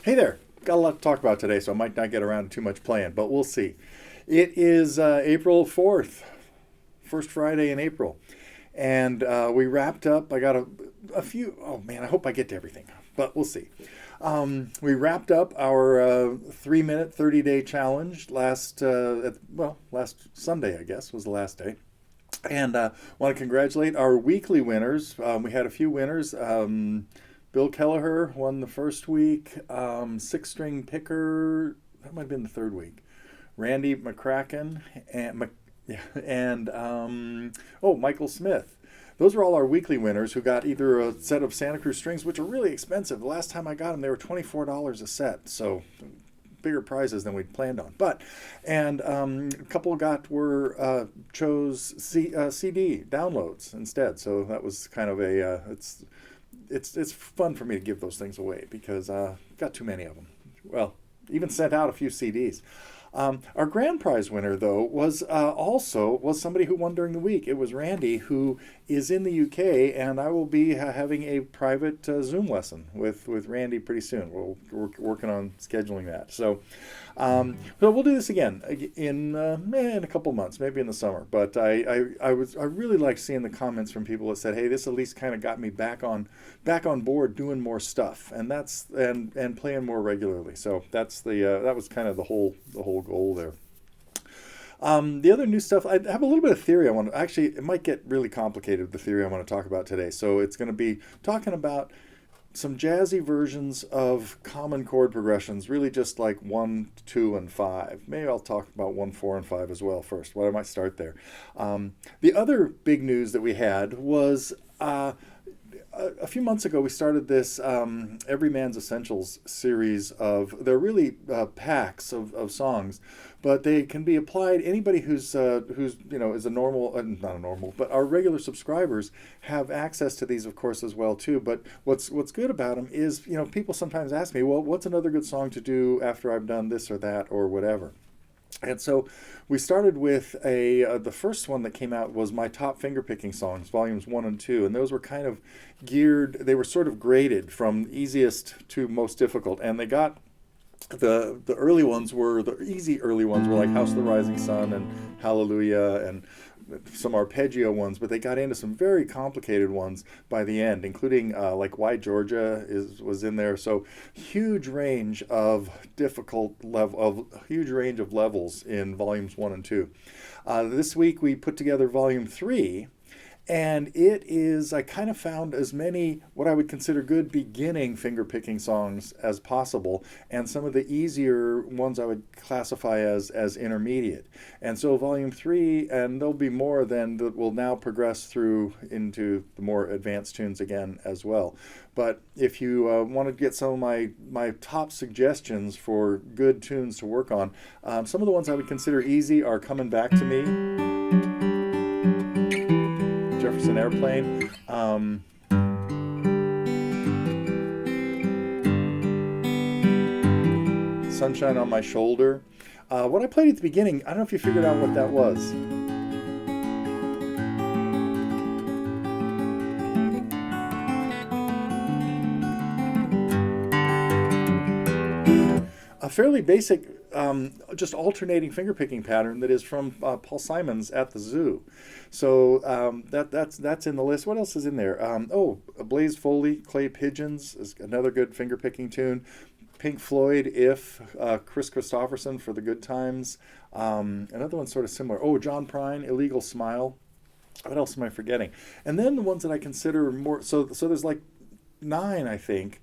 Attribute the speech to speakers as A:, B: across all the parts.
A: Hey there. Got a lot to talk about today, so I might not get around to too much playing, but we'll see. It is April 4th, first Friday in April. And we wrapped up. I got a few. Oh, man, I hope I get to everything, but we'll see. We wrapped up our 3-minute, 30-day challenge last Sunday, I guess, was the last day. And want to congratulate our weekly winners. We had a few winners. Bill Kelleher won the first week. Six-string picker, that might have been the third week. Randy McCracken and Michael Smith. Those are all our weekly winners who got either a set of Santa Cruz strings, which are really expensive. The last time I got them, they were $24 a set, so bigger prizes than we'd planned on. A couple chose CD downloads instead. So that was kind of it's fun for me to give those things away because got too many of them. Well, even sent out a few CDs. Our grand prize winner, though, was somebody who won during the week. It was Randy, who is in the UK, and I will be having a private Zoom lesson with Randy pretty soon. We're working on scheduling that. So we'll do this again in a couple months, maybe in the summer. But I really like seeing the comments from people that said, "Hey, this at least kind of got me back on board doing more stuff, and playing more regularly." So that was kind of the whole goal there. The other new stuff, I have a little bit of theory it might get really complicated, the theory I want to talk about today. So it's going to be talking about some jazzy versions of common chord progressions, really just like 1, 2, and 5. Maybe I'll talk about 1, 4, and 5 as well first. Well, I might start there. The other big news that we had was a few months ago, we started this Everyman's Essentials series they're really packs of songs, but they can be applied. Anybody who's is a normal, not a normal, but our regular subscribers have access to these, of course, as well too. But what's good about them is, people sometimes ask me, well, what's another good song to do after I've done this or that or whatever? And so we started with the first one that came out was my top fingerpicking songs, volumes 1 and 2, and those were kind of they were sort of graded from easiest to most difficult, and they got the early ones the easy early ones were like House of the Rising Sun and Hallelujah and some arpeggio ones, but they got into some very complicated ones by the end, including like Why Georgia was in there. So huge range of levels in volumes 1 and 2. This week we put together volume 3. And I kind of found as many what I would consider good beginning fingerpicking songs as possible, and some of the easier ones I would classify as intermediate. And so volume 3, and there'll be more then that will now progress through into the more advanced tunes again as well. But if you want to get some of my top suggestions for good tunes to work on, some of the ones I would consider easy are Coming Back to Me, Jefferson Airplane. Sunshine on My Shoulder. What I played at the beginning, I don't know if you figured out what that was. A fairly basic, just alternating fingerpicking pattern that is from Paul Simon's At the Zoo. So that's in the list. What else is in there? Blaze Foley, Clay Pigeons is another good fingerpicking tune. Pink Floyd, If, Chris Christopherson for the Good Times. Another one sort of similar. John Prine, Illegal Smile. What else am I forgetting? And then the ones that I consider more, so there's like 9, I think,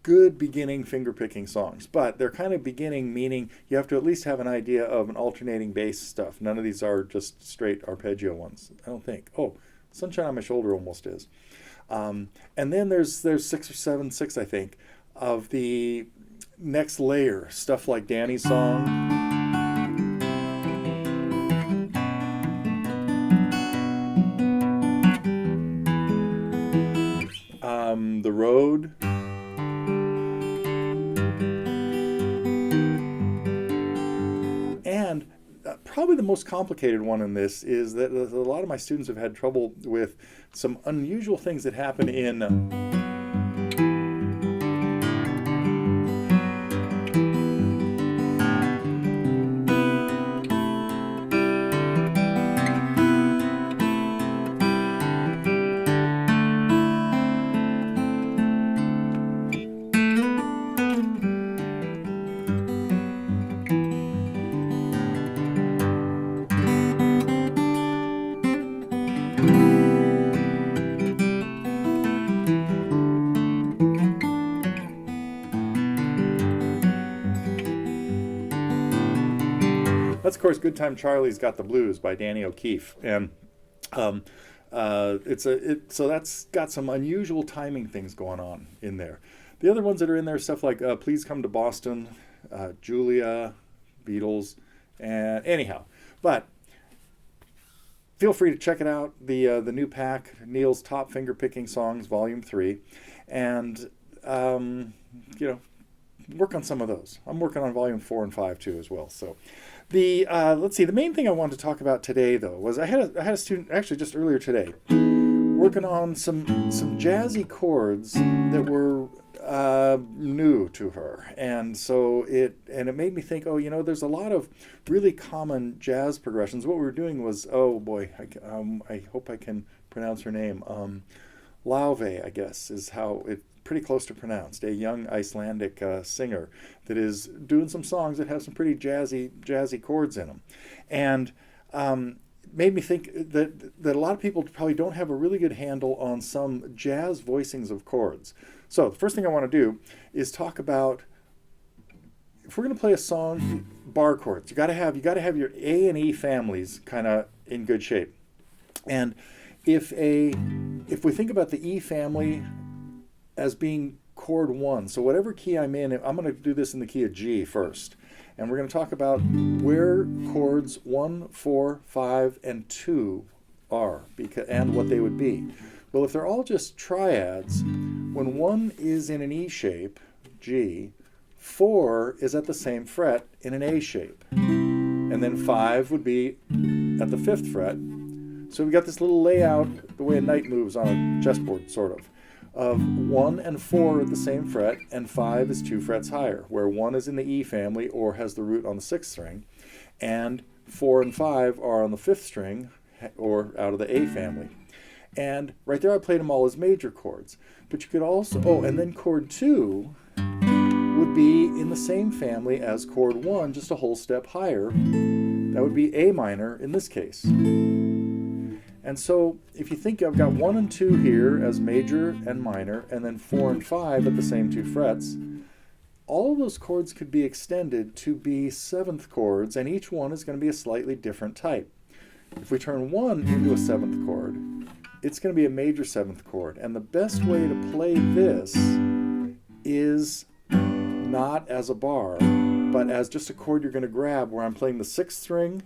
A: good beginning fingerpicking songs, but they're kind of beginning, meaning you have to at least have an idea of an alternating bass stuff. None of these are just straight arpeggio ones, I don't think. Sunshine on My Shoulder almost is. And then there's 6 or 7, I think, of the next layer, stuff like Danny's Song, The Road, and probably the most complicated one in this is that a lot of my students have had trouble with some unusual things that happen in That's, of course, Good Time Charlie's Got the Blues by Danny O'Keefe. And so that's got some unusual timing things going on in there. The other ones that are in there, stuff like Please Come to Boston, Julia, Beatles, and anyhow. But feel free to check it out, the new pack, Neil's Top Fingerpicking Songs, Volume 3. And, work on some of those. I'm working on Volume 4 and 5 too as well. So let's see, the main thing I wanted to talk about today, though, was I had a student, actually just earlier today, working on some jazzy chords that were new to her. And so it made me think, there's a lot of really common jazz progressions. What we were doing was, oh boy, I hope I can pronounce her name. Lauve, I guess, is how it pretty close to pronounced. A young Icelandic singer that is doing some songs that have some pretty jazzy chords in them. And made me think that a lot of people probably don't have a really good handle on some jazz voicings of chords. So the first thing I want to do is talk about, if we're going to play a song, bar chords. You got to have your A and E families kind of in good shape. And if we think about the E family as being chord 1, so whatever key I'm in, I'm going to do this in the key of G first. And we're going to talk about where chords 1, 4, 5, and 2 are, and what they would be. Well, if they're all just triads, when 1 is in an E shape, G, 4 is at the same fret in an A shape. And then 5 would be at the 5th fret. So we've got this little layout, the way a knight moves on a chessboard, sort of 1 and 4 at the same fret, and 5 is 2 frets higher, where 1 is in the E family or has the root on the 6th string, and 4 and 5 are on the 5th string or out of the A family. And right there I played them all as major chords. But you could also, and then chord 2 would be in the same family as chord 1, just a whole step higher. That would be A minor in this case. And so if you think I've got 1 and 2 here as major and minor, and then 4 and 5 at the same 2 frets, all of those chords could be extended to be 7th chords, and each one is going to be a slightly different type. If we turn 1 into a 7th chord, it's going to be a major 7th chord. And the best way to play this is not as a bar, but as just a chord you're going to grab, where I'm playing the 6th string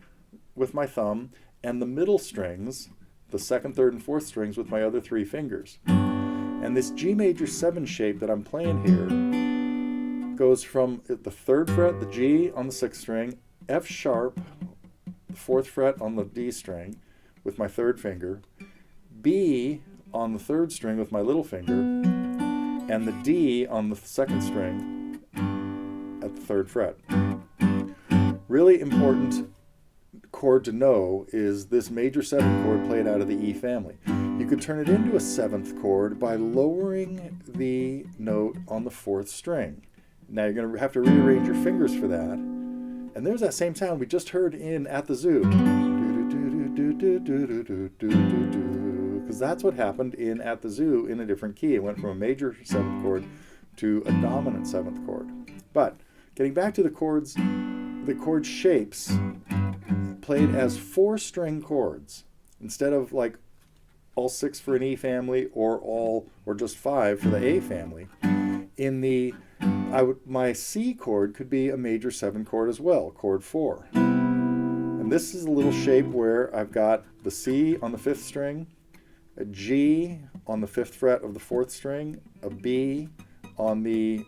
A: with my thumb and the middle strings, the 2nd, 3rd, and 4th strings, with my other 3 fingers. And this G major 7 shape that I'm playing here goes from the 3rd fret, the G on the 6th string, F sharp, the 4th fret on the D string with my 3rd finger, B on the 3rd string with my little finger, and the D on the 2nd string at the 3rd fret. Really important chord to know is this major 7 chord played out of the E family. You could turn it into a 7th chord by lowering the note on the 4th string. Now you're going to have to rearrange your fingers for that. And there's that same sound we just heard in At the Zoo. Because that's what happened in At the Zoo in a different key. It went from a major 7th chord to a dominant 7th chord. But getting back to the chords, the chord shapes played as 4-string chords instead of like all 6 for an E family or just 5 for the A family. My C chord could be a major 7 chord as well, chord 4. And this is a little shape where I've got the C on the 5th string, a G on the 5th fret of the 4th string, a B on the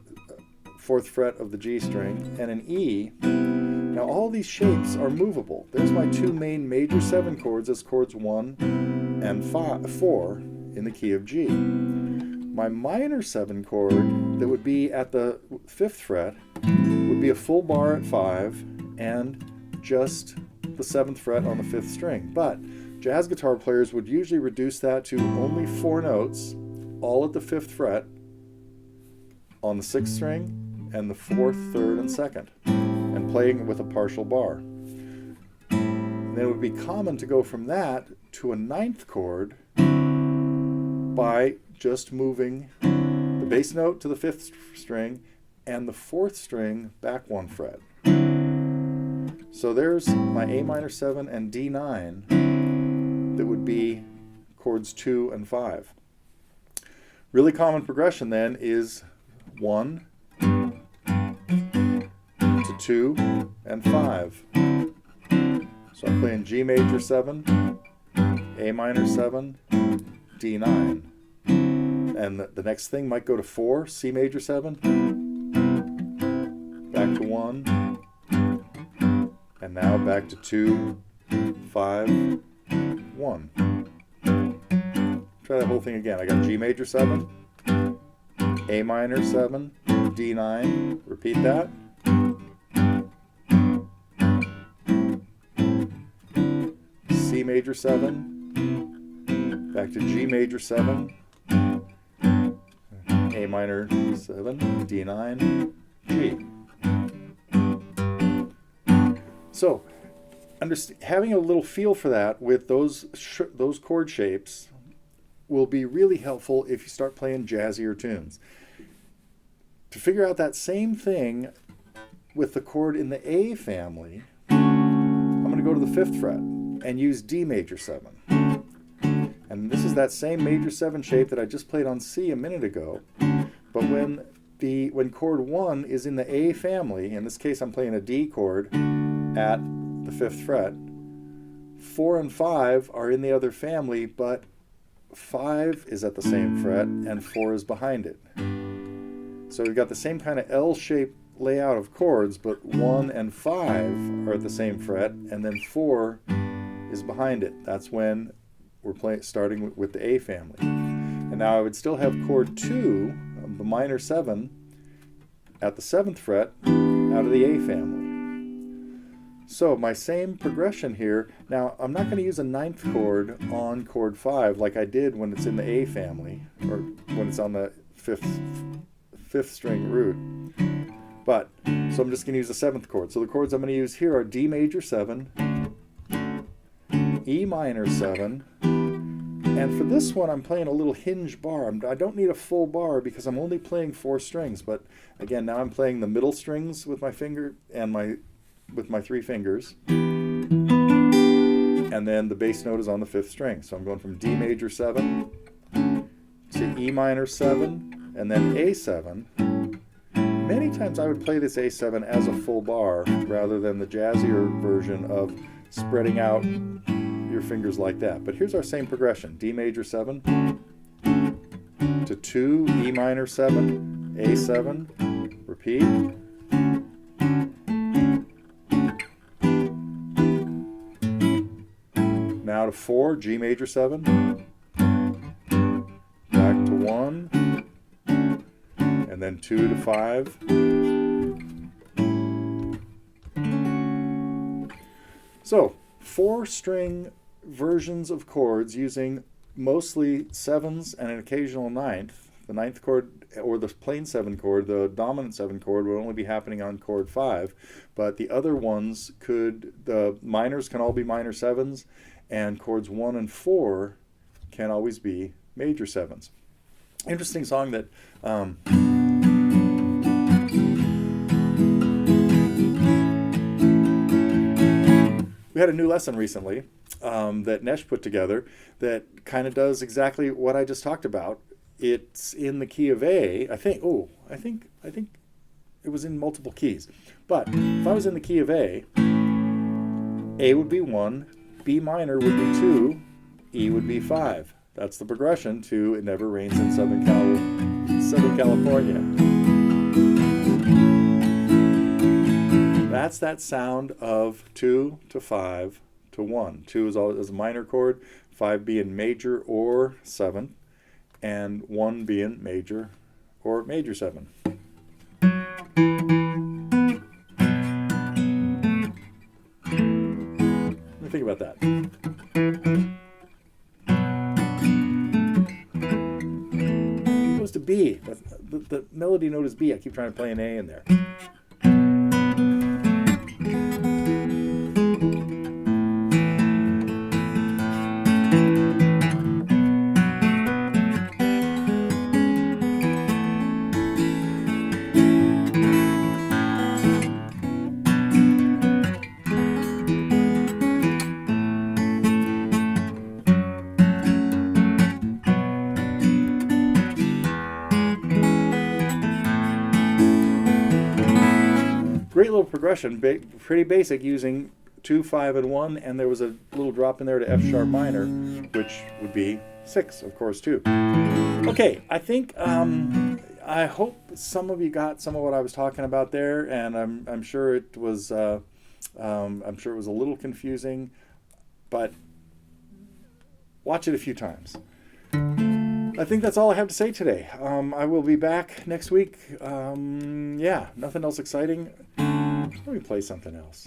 A: 4th fret of the G string, and an E. Now all these shapes are movable. There's my 2 main major 7 chords as chords 1 and 4 in the key of G. My minor 7 chord that would be at the 5th fret would be a full bar at 5 and just the 7th fret on the 5th string. But jazz guitar players would usually reduce that to only 4 notes, all at the 5th fret on the 6th string and the 4th, 3rd, and 2nd, and playing with a partial bar. And then it would be common to go from that to a 9th chord by just moving the bass note to the 5th string and the 4th string back 1 fret. So there's my A minor 7 and D9 that would be chords 2 and 5. Really common progression then is 1 to 2 and 5. So I'm playing G major 7, A minor 7, D9. And the next thing might go to 4, C major 7, back to 1, and now back to 2, 5, 1. Try that whole thing again. I got G major 7, A minor 7, D9, repeat that. C major 7, back to G major 7, A minor 7, D9, G. So, having a little feel for that with those chord shapes will be really helpful if you start playing jazzier tunes. To figure out that same thing with the chord in the A family, I'm going to go to the 5th fret and use D major 7. And this is that same major 7 shape that I just played on C a minute ago. But when chord 1 is in the A family, in this case I'm playing a D chord at the 5th fret, 4 and 5 are in the other family, but 5 is at the same fret and 4 is behind it. So we've got the same kind of L-shaped layout of chords, but 1 and 5 are at the same fret, and then 4 is behind it. That's when we're starting with the A family. And now I would still have chord 2, the minor 7, at the 7th fret out of the A family. So my same progression here. Now I'm not going to use a 9th chord on chord 5 like I did when it's in the A family, or when it's on the 5th string root. So I'm just going to use the 7th chord. So the chords I'm going to use here are D major 7, E minor 7, and for this one I'm playing a little hinge bar. I don't need a full bar because I'm only playing 4 strings, but again now I'm playing the middle strings with my finger and with my 3 fingers, and then the bass note is on the 5th string. So I'm going from D major 7 to E minor 7 and then A7. Many times I would play this A7 as a full bar rather than the jazzier version of spreading out your fingers like that. But here's our same progression. D major 7 to 2, E minor 7, A7, repeat. Now to 4, G major 7, back to 1, and then 2 to 5. So 4-string versions of chords using mostly 7s and an occasional 9th. The 9th chord, or the plain 7 chord, the dominant 7 chord, would only be happening on chord 5, but the other ones the minors can all be minor 7s, and chords 1 and 4 can always be major 7s. Interesting song that we had a new lesson recently that Nesh put together that kind of does exactly what I just talked about. It's in the key of A. I think it was in multiple keys. But if I was in the key of A would be 1, B minor would be 2, E would be 5. That's the progression to It Never Rains in Southern California. That's that sound of 2 to 5 to 1. 2 is always a minor chord, 5 being major or 7, and 1 being major or major 7. Let me think about that. It goes to B. The melody note is B. I keep trying to play an A in there. great little progression, pretty basic, using 2, 5, and 1, and there was a little drop in there to F sharp minor, which would be 6, of course, too. Okay, I think I hope some of you got some of what I was talking about there, and I'm sure it was a little confusing, but watch it a few times. I think that's all I have to say today. I will be back next week. Yeah, nothing else exciting. Let me play something else.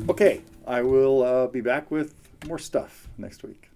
A: Okay, I will be back with more stuff next week.